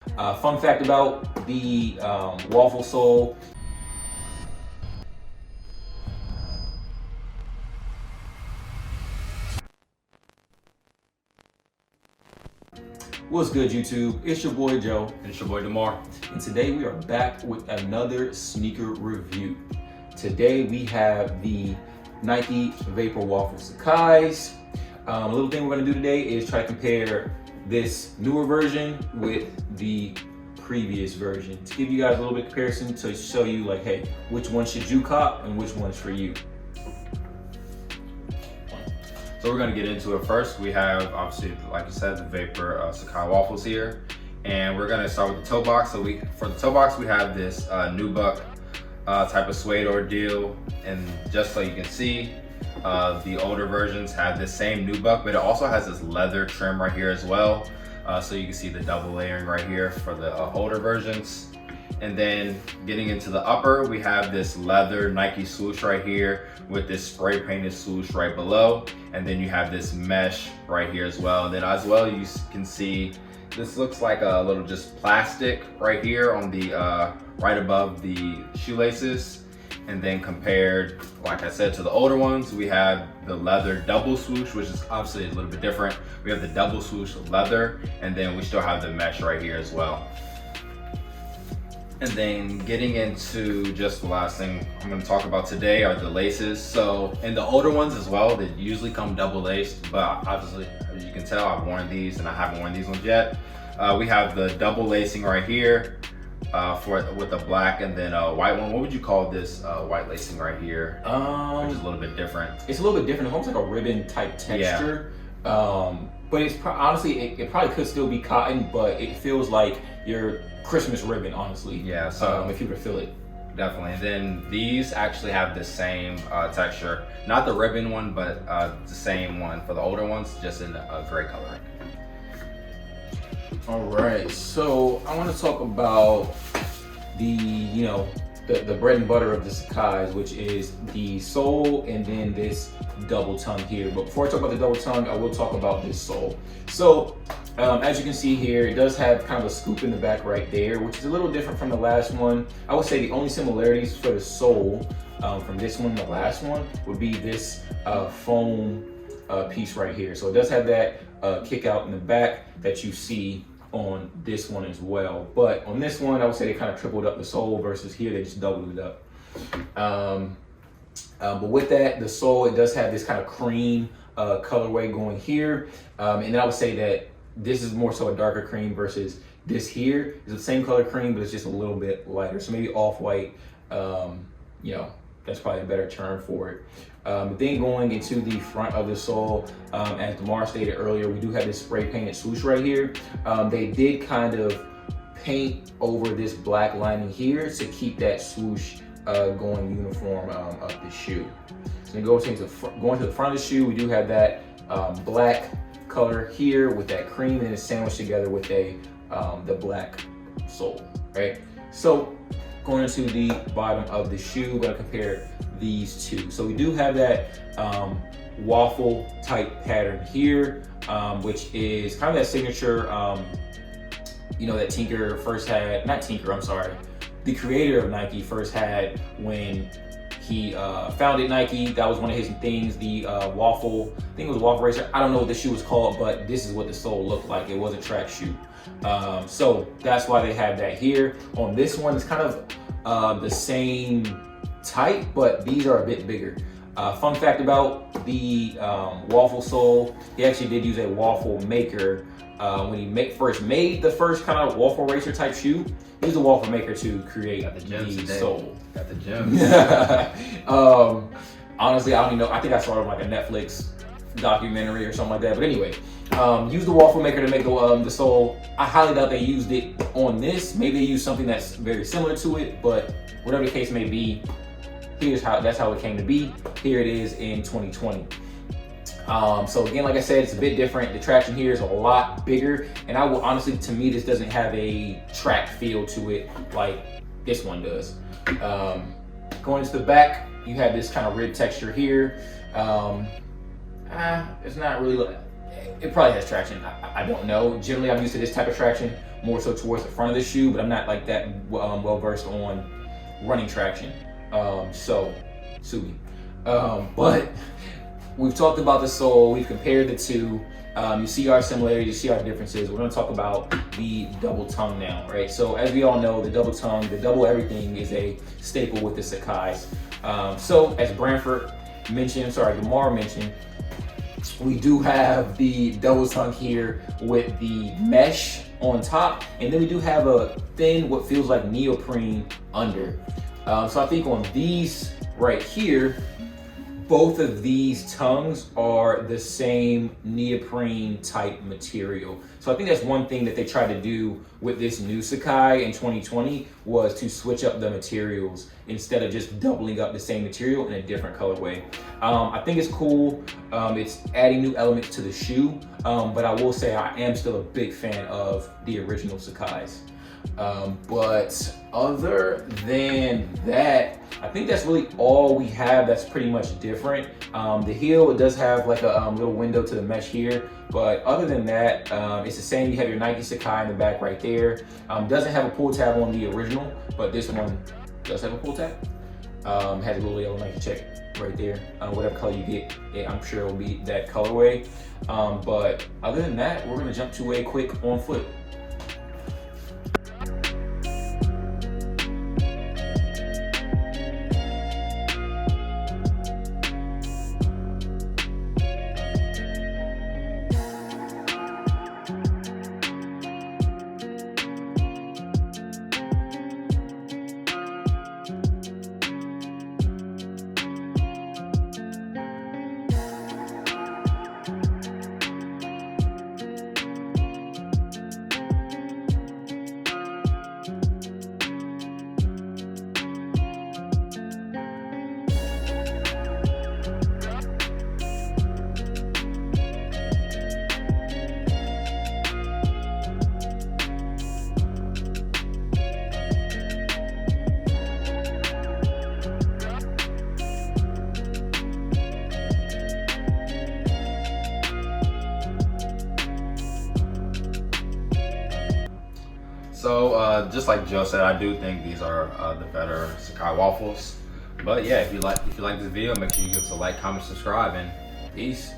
Fun fact about the waffle sole. What's good, YouTube? It's your boy Joe. And it's your boy Demar. And today we are back with another sneaker review. Today we have the Nike Vaporwaffle Sacai's. A little thing we're going to do today is try to compare this newer version with the previous version to give you guys a little bit of comparison to show you like, hey, which one should you cop and which one's for you. So we're gonna get into it first. We have, obviously, like you said, the Vapor Sacai waffles here. And we're gonna start with the toe box. So for the toe box, we have this nubuck type of suede ordeal. And just so you can see, the older versions have this same nubuck, but it also has this leather trim right here as well. So you can see the double layering right here for the older versions. And then getting into the upper, we have this leather Nike swoosh right here with this spray painted swoosh right below. And then you have this mesh right here as well. And then as well, you can see this looks like a little just plastic right here on the right above the shoelaces. And then compared, like I said, to the older ones, we have the leather double swoosh, which is obviously a little bit different. We have the double swoosh leather, and then we still have the mesh right here as well. And then getting into just the last thing I'm going to talk about today are the laces. So in the older ones as well, they usually come double laced, but obviously, as you can tell, I've worn these and I haven't worn these ones yet. We have the double lacing right here with a black and then a white one. What would you call this white lacing right here? Which is a little bit different. It's a little bit different. It's almost like a ribbon type texture. Yeah. But it's honestly, it probably could still be cotton, but it feels like your Christmas ribbon, honestly. Yeah, so if you could feel it. Definitely. And then these actually have the same texture. Not the ribbon one, but the same one for the older ones, just in a gray color. All right, so I want to talk about the bread and butter of the Sacai's, which is the sole and then this double tongue here. But before I talk about the double tongue, I will talk about this sole. So as you can see here, it does have kind of a scoop in the back right there, which is a little different from the last one. I would say the only similarities for the sole from this one and the last one would be this foam piece right here. So it does have that kick out in the back that you see on this one as well. But on this one, I would say they kind of tripled up the sole versus here, they just doubled it up. But with that, the sole, it does have this kind of cream colorway going here. And then I would say that this is more so a darker cream versus this here is the same color cream, but it's just a little bit lighter. So maybe off-white, that's probably a better term for it. Then going into the front of the sole, as Demar stated earlier, we do have this spray painted swoosh right here. They did kind of paint over this black lining here to keep that swoosh going uniform up the shoe. So going to the front of the shoe, we do have that black color here with that cream, and it's sandwiched together with the black sole, right? So going into the bottom of the shoe, we're going to compare these two. So we do have that waffle type pattern here, which is kind of that signature, that Tinker first had, not Tinker, I'm sorry, the creator of Nike first had when he founded Nike. That was one of his things, the waffle, I think it was a waffle racer. I don't know what the shoe was called, but this is what the sole looked like. It was a track shoe. So that's why they have that here. On this one, it's kind of the same type, but these are a bit bigger. Fun fact about the waffle sole, he actually did use a waffle maker when he first made the first kind of waffle racer type shoe. He used a waffle maker to create the sole. Got the gems. Honestly, I don't even know. I think I saw it on like a Netflix documentary or something like that. But anyway, used the waffle maker to make the sole. I highly doubt they used it on this. Maybe they used something that's very similar to it, but whatever the case may be, that's how it came to be. Here it is in 2020. So again, like I said, it's a bit different. The traction here is a lot bigger, and I will honestly, to me, this doesn't have a track feel to it like this one does. Going to the back, you have this kind of rib texture here. It's not really, It probably has traction. I don't know. Generally, I'm used to this type of traction more so towards the front of the shoe, but I'm not like that well versed on running traction. So, sue me. But we've talked about the sole. We've compared the two. You see our similarities, you see our differences. We're going to talk about the double tongue now, right? So as we all know, the double tongue, the double everything is a staple with the Sacai's. So as Lamar mentioned, we do have the double tongue here with the mesh on top, and then we do have a thin, what feels like neoprene under. So I think on these right here, both of these tongues are the same neoprene type material. So I think that's one thing that they tried to do with this new Sacai in 2020 was to switch up the materials instead of just doubling up the same material in a different colorway. I think it's cool. It's adding new elements to the shoe, but I will say I am still a big fan of the original Sacai's. But other than that, I think that's really all we have that's pretty much different. The heel, it does have like a little window to the mesh here, but other than that, it's the same. You have your Nike Sacai in the back right there. Doesn't have a pull tab on the original, but this one does have a pull tab. Has a little yellow Nike check right there. Whatever color you get, I'm sure it'll be that colorway. But other than that, we're gonna jump to a quick on foot. So just like Joe said, I do think these are the better Sacai waffles. But yeah, if you like this video, make sure you give us a like, comment, subscribe, and peace.